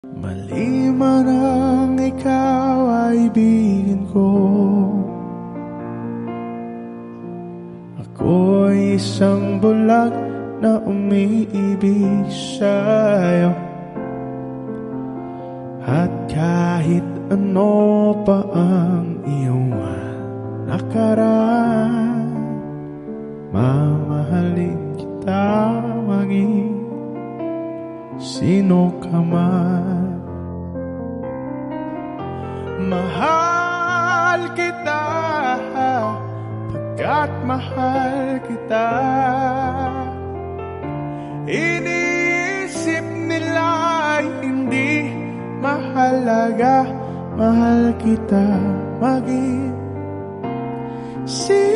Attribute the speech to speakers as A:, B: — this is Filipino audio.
A: Mali man ang ikaw ay ibigin ko, ako'y isang bulag na umiibig sa'yo. At kahit ano pa ang iyong nakaraan, mamahalin kita maging sino ka man. Mahal kita pagkat mahal kita. Iniisip nila hindi mahalaga, mahal kita maging sino